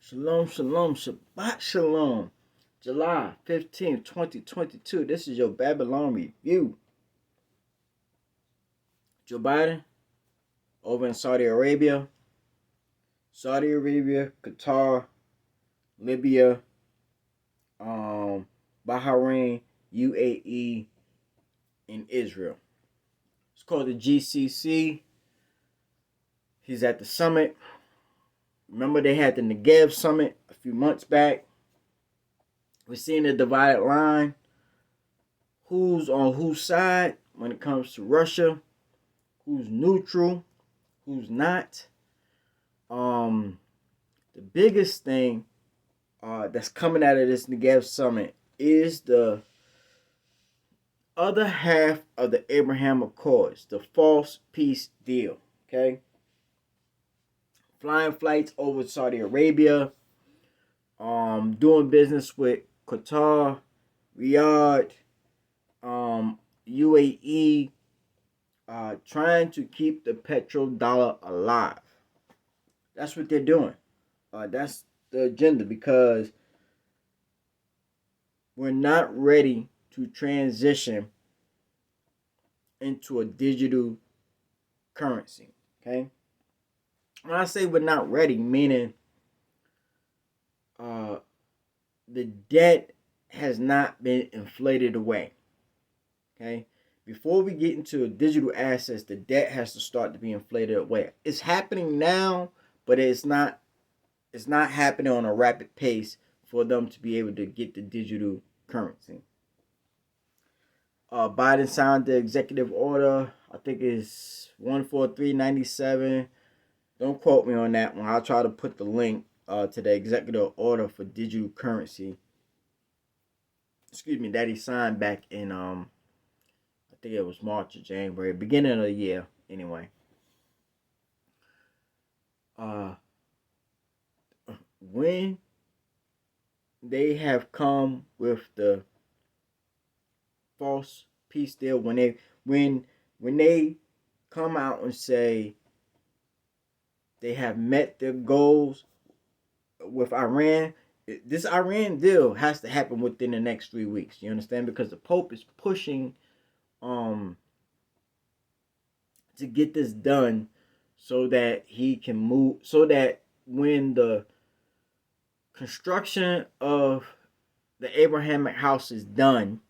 Shalom, shalom, Shabbat shalom. July 15th, 2022. This is your Babylon review. Joe Biden over in Saudi Arabia, Qatar, Libya, Bahrain, UAE, and Israel. It's called the GCC. He's at the summit. Remember they had the Negev summit a few months back. We're seeing the divided line. Who's on whose side when it comes to Russia? Who's neutral? Who's not? The biggest thing that's coming out of this Negev summit is the other half of the Abraham Accords, the false peace deal. Okay, flying flights over Saudi Arabia, doing business with Qatar, Riyadh, UAE, trying to keep the petrodollar alive. That's what they're doing. That's the agenda, because we're not ready to transition into a digital currency. Okay, when I say we're not ready, meaning the debt has not been inflated away. Okay, before we get into digital assets, the debt has to start to be inflated away. It's happening now, but it's not happening on a rapid pace for them to be able to get the digital currency. Biden signed the executive order. I think it's 14397. Don't quote me on that one. I'll try to put the link to the executive order for digital currency. That he signed back in I think it was March or January, beginning of the year. Anyway, when they have come with the false peace deal, when they come out and say they have met their goals with Iran, this Iran deal has to happen within the next 3 weeks. You understand? Because the Pope is pushing to get this done so that he can move, so that when the construction of the Abrahamic house is done,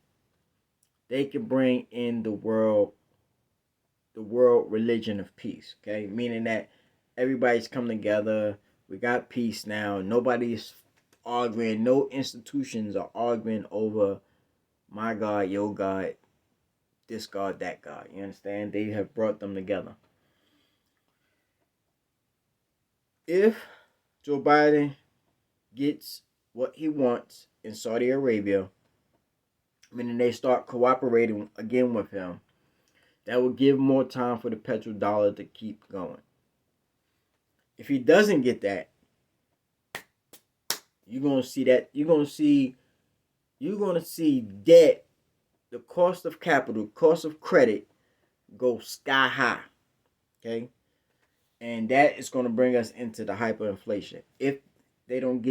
they can bring in the world religion of peace. Okay, meaning that everybody's come together. We got peace now. Nobody's arguing. No institutions are arguing over my God, your God, this God, that God. You understand? They have brought them together. If Joe Biden gets what he wants in Saudi Arabia, meaning they start cooperating again with him, that will give more time for the petrodollar to keep going. If he doesn't get that, you're gonna see debt, the cost of capital, cost of credit go sky high. Okay, and that is gonna bring us into the hyperinflation if they don't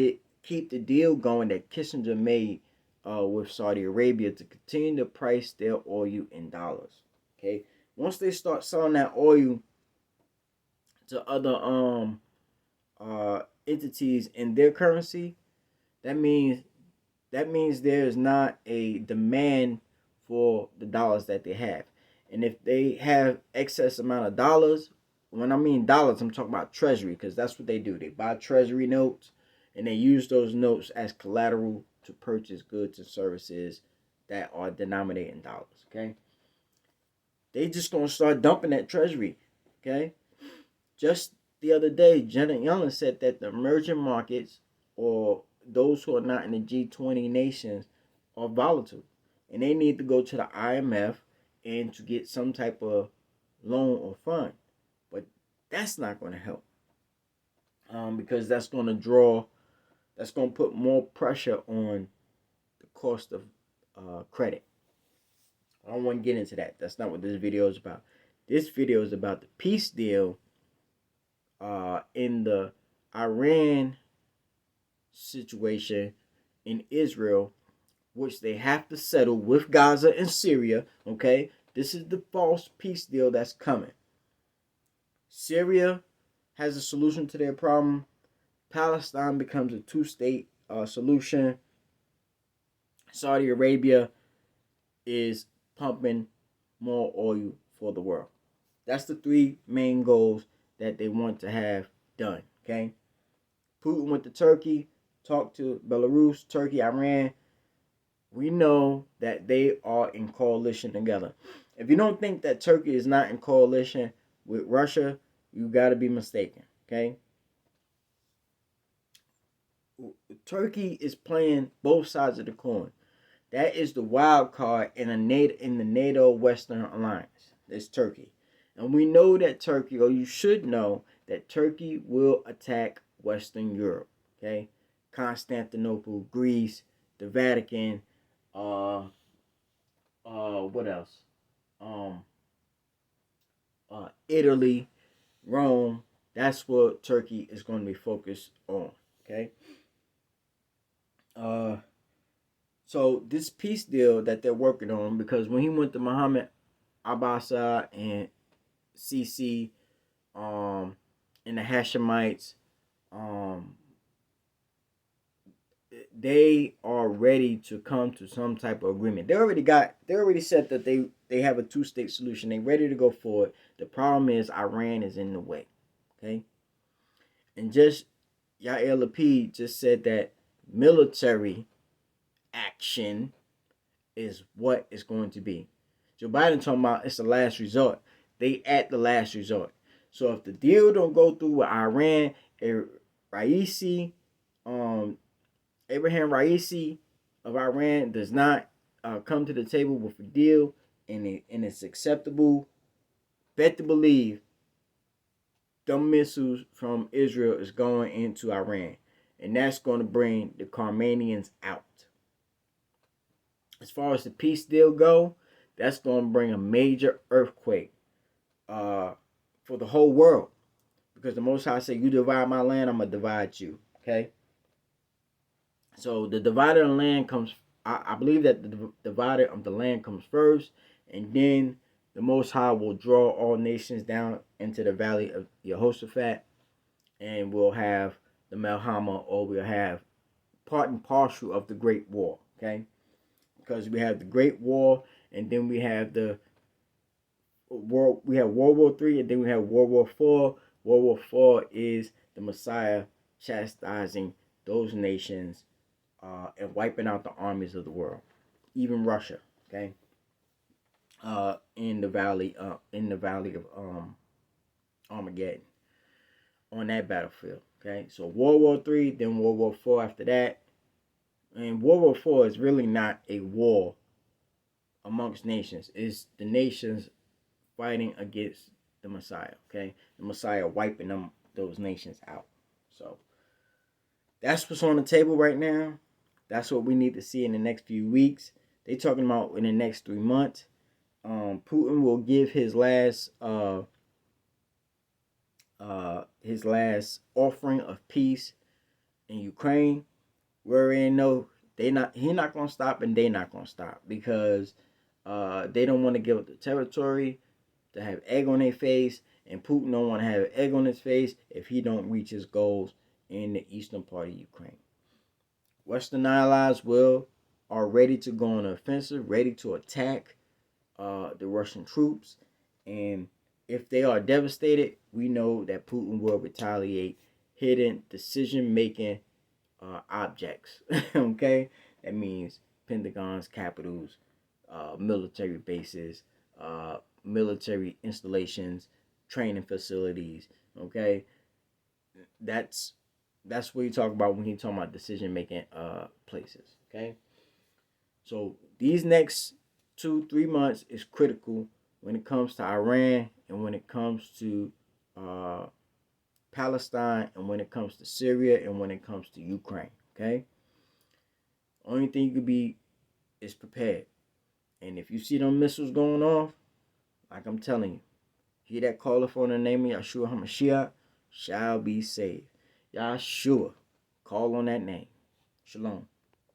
keep the deal going that Kissinger made with Saudi Arabia to continue to price their oil in dollars. Okay, once they start selling that oil to other entities in their currency, that means there is not a demand for the dollars that they have. And if they have excess amount of dollars, when I mean dollars, I'm talking about Treasury, because that's what they do. They buy Treasury notes and they use those notes as collateral to purchase goods and services that are denominated in dollars. Okay, they just gonna start dumping that Treasury. Okay, just the other day, Janet Yellen said that the emerging markets, or those who are not in the G20 nations, are volatile, and they need to go to the IMF and to get some type of loan or fund. But that's not going to help, because that's going to put more pressure on the cost of credit. I don't want to get into that. That's not what this video is about. This video is about the peace deal in the Iran situation in Israel, which they have to settle with Gaza and Syria. Okay, this is the false peace deal that's coming. Syria has a solution to their problem. Palestine becomes a two-state solution. Saudi Arabia is pumping more oil for the world. That's the three main goals that they want to have done. Okay, Putin went to Turkey, talked to Belarus, Turkey, Iran. We know that they are in coalition together. If you don't think that Turkey is not in coalition with Russia, you got to be mistaken. Okay, Turkey is playing both sides of the coin. That is the wild card in the NATO Western Alliance. It's Turkey. And we know that Turkey, or you should know, that Turkey will attack Western Europe. Okay? Constantinople, Greece, the Vatican, what else? Um, Italy, Rome. That's what Turkey is going to be focused on. Okay? So this peace deal that they're working on, because when he went to Muhammad Abbasa and Sisi, and the Hashemites, um, they are ready to come to some type of agreement. They already said that they have a two-state solution. They're ready to go forward. The problem is Iran is in the way. Okay, and just Yair Lapid just said that military action is what it's going to be. Joe Biden talking about it's the last resort. They at the last resort. So if the deal don't go through with Iran, Raisi, Abraham Raisi of Iran does not come to the table with a deal and it's acceptable, bet to believe them missiles from Israel is going into Iran. And that's going to bring the Carmanians out. As far as the peace deal go, that's going to bring a major earthquake for the whole world. Because the Most High said, you divide my land, I'm going to divide you. Okay? So the divider of the land comes, I believe that the divider of the land comes first. And then the Most High will draw all nations down into the valley of Jehoshaphat. And we'll have the Melhama, or we'll have part and parcel of the Great War. Okay? Because we have the Great War, and then we have the World War III, and then we have World War IV. World War IV is the Messiah chastising those nations and wiping out the armies of the world, even Russia. Okay, in the valley of Armageddon, on that battlefield. Okay, so World War III, then World War IV after that. And World War IV is really not a war amongst nations. It's the nations fighting against the Messiah. Okay, the Messiah wiping those nations out. So that's what's on the table right now. That's what we need to see in the next few weeks. They talking about in the next 3 months. Putin will give his last offering of peace in Ukraine. We already know he not gonna stop, and they not gonna stop, because they don't want to give up the territory to have egg on their face, and Putin don't want to have egg on his face if he don't reach his goals in the eastern part of Ukraine. Western allies are ready to go on an offensive, ready to attack the Russian troops, and if they are devastated, we know that Putin will retaliate, hidden decision-making objects. Okay, that means Pentagons, capitals, military bases, military installations, training facilities. Okay, that's what you talk about when you talk about decision-making places. Okay, so these next 2-3 months is critical when it comes to Iran, and when it comes to Palestine, and when it comes to Syria, and when it comes to Ukraine. Okay, only thing you could be is prepared. And if you see them missiles going off, like I'm telling you, he that calleth on the name of Yahshua HaMashiach shall be saved. Yahshua Call on that name. Shalom.